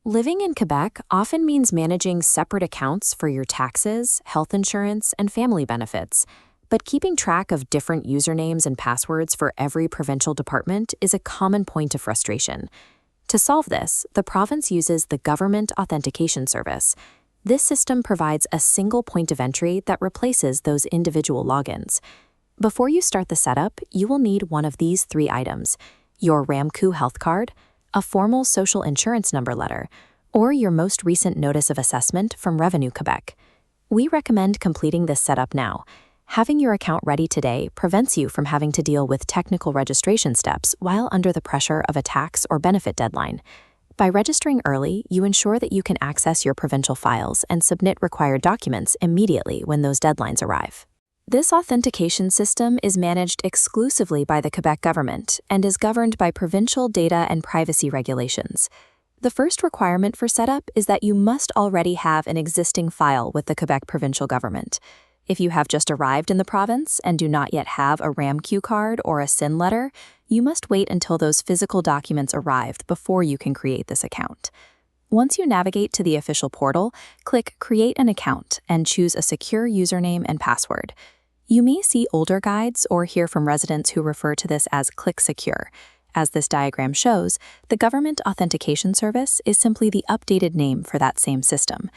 Living in Quebec often means managing separate accounts for your taxes, health insurance, and family benefits. But keeping track of different usernames and passwords for every provincial department is a common point of frustration. To solve this, the province uses the Government Authentication Service. This system provides a single point of entry that replaces those individual logins. Before you start the setup, you will need one of these three items: your RAMQ health card, a formal social insurance number letter, or your most recent notice of assessment from Revenu Québec. We recommend completing this setup now. Having your account ready today prevents you from having to deal with technical registration steps while under the pressure of a tax or benefit deadline. By registering early, you ensure that you can access your provincial files and submit required documents immediately when those deadlines arrive. This authentication system is managed exclusively by the Quebec government and is governed by provincial data and privacy regulations. The first requirement for setup is that you must already have an existing file with the Quebec provincial government. If you have just arrived in the province and do not yet have a RAMQ card or a SIN letter, you must wait until those physical documents arrive before you can create this account. Once you navigate to the official portal, click Create an Account and choose a secure username and password. You may see older guides or hear from residents who refer to this as Click Secure. As this diagram shows, the Government Authentication Service is simply the updated name for that same system.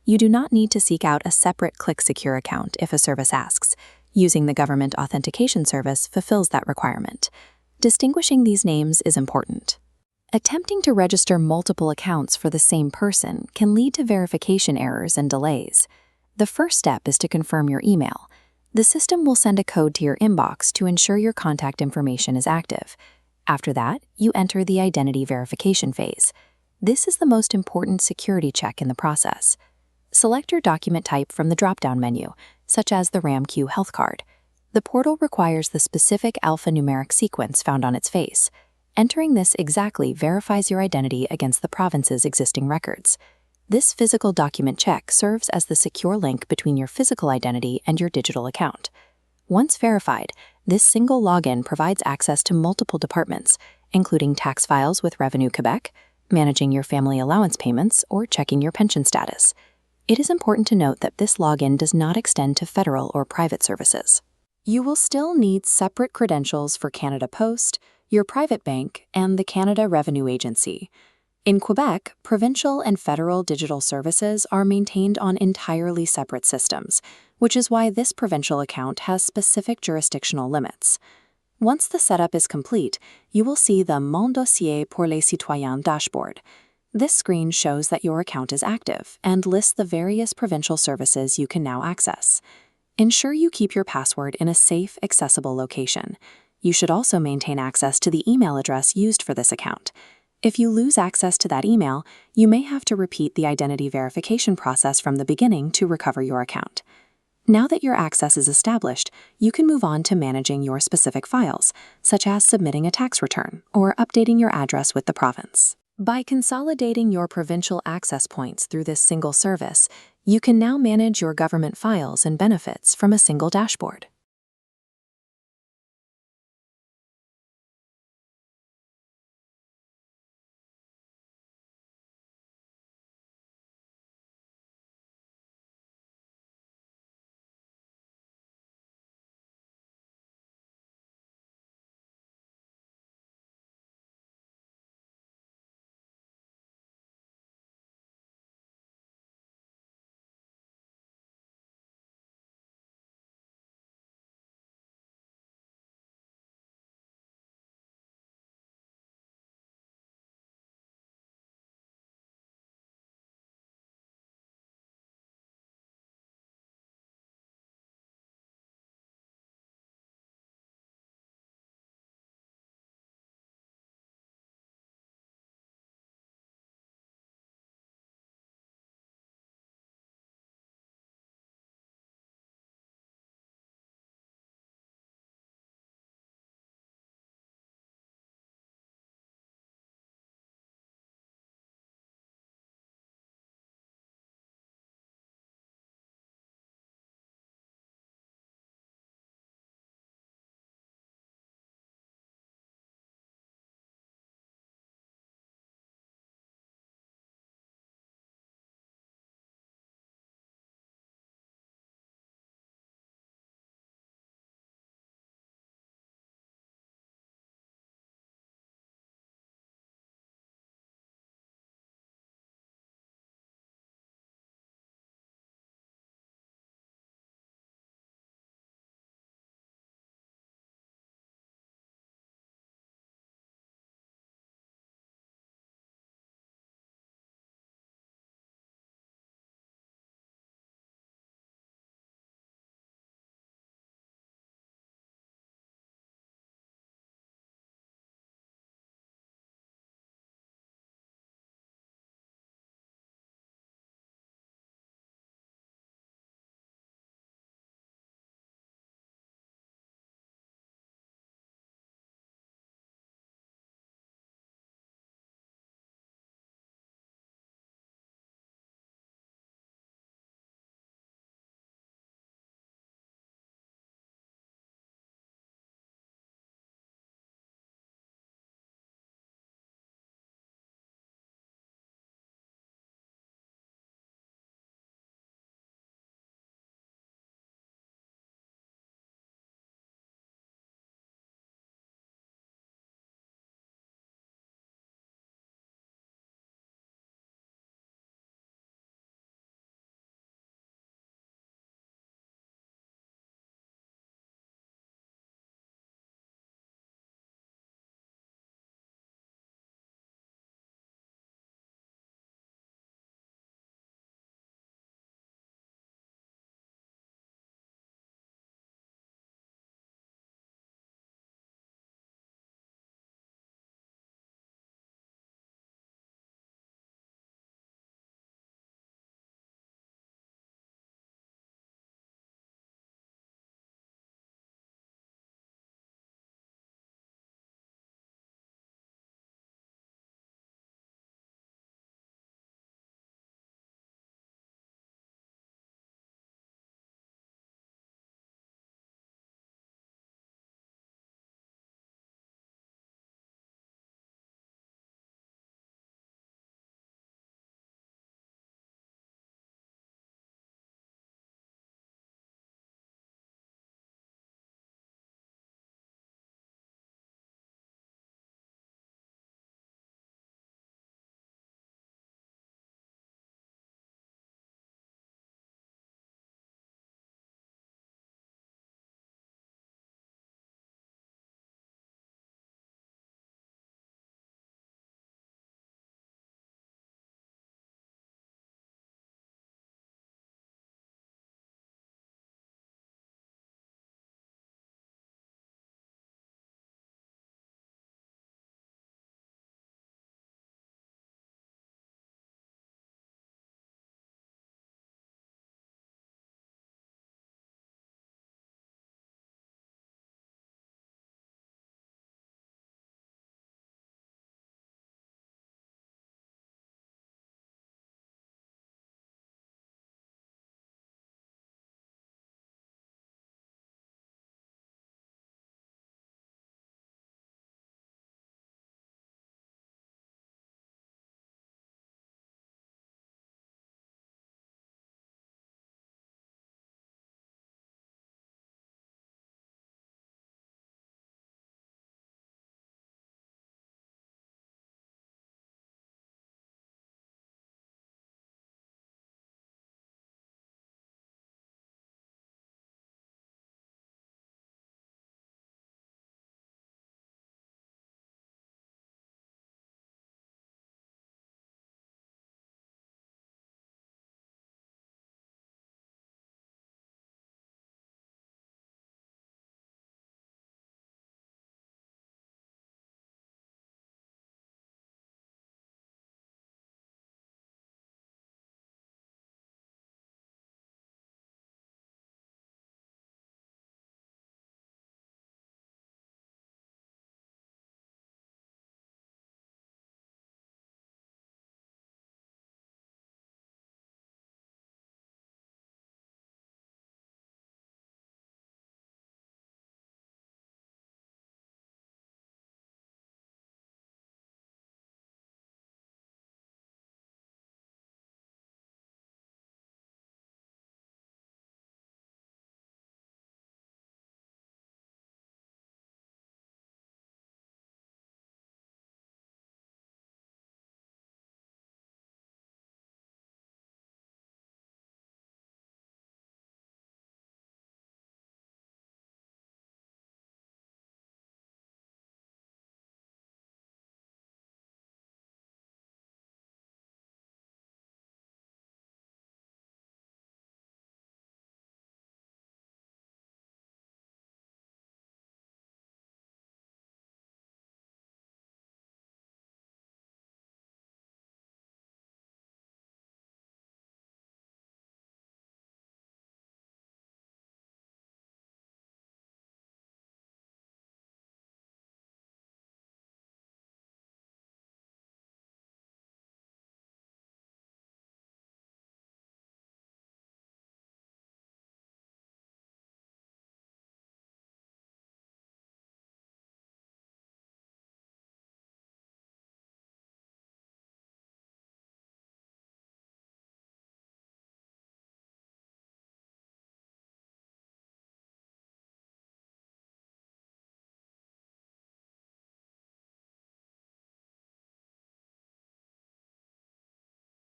You do not need to seek out a separate Click Secure account if a service asks. Using the Government Authentication Service fulfills that requirement. Distinguishing these names is important. Attempting to register multiple accounts for the same person can lead to verification errors and delays. The first step is to confirm your email. The system will send a code to your inbox to ensure your contact information is active. After that, you enter the identity verification phase. This is the most important security check in the process. Select your document type from the drop-down menu, such as the RAMQ health card. The portal requires the specific alphanumeric sequence found on its face. Entering this exactly verifies your identity against the province's existing records. This physical document check serves as the secure link between your physical identity and your digital account. Once verified, this single login provides access to multiple departments, including tax files with Revenu Québec, managing your family allowance payments, or checking your pension status. It is important to note that this login does not extend to federal or private services. You will still need separate credentials for Canada Post, your private bank, and the Canada Revenue Agency. In Quebec, provincial and federal digital services are maintained on entirely separate systems, which is why this provincial account has specific jurisdictional limits. Once the setup is complete, you will see the Mon dossier pour les citoyens dashboard. This screen shows that your account is active and lists the various provincial services you can now access. Ensure you keep your password in a safe, accessible location. You should also maintain access to the email address used for this account. If you lose access to that email, you may have to repeat the identity verification process from the beginning to recover your account. Now that your access is established, you can move on to managing your specific files, such as submitting a tax return or updating your address with the province. By consolidating your provincial access points through this single service, you can now manage your government files and benefits from a single dashboard.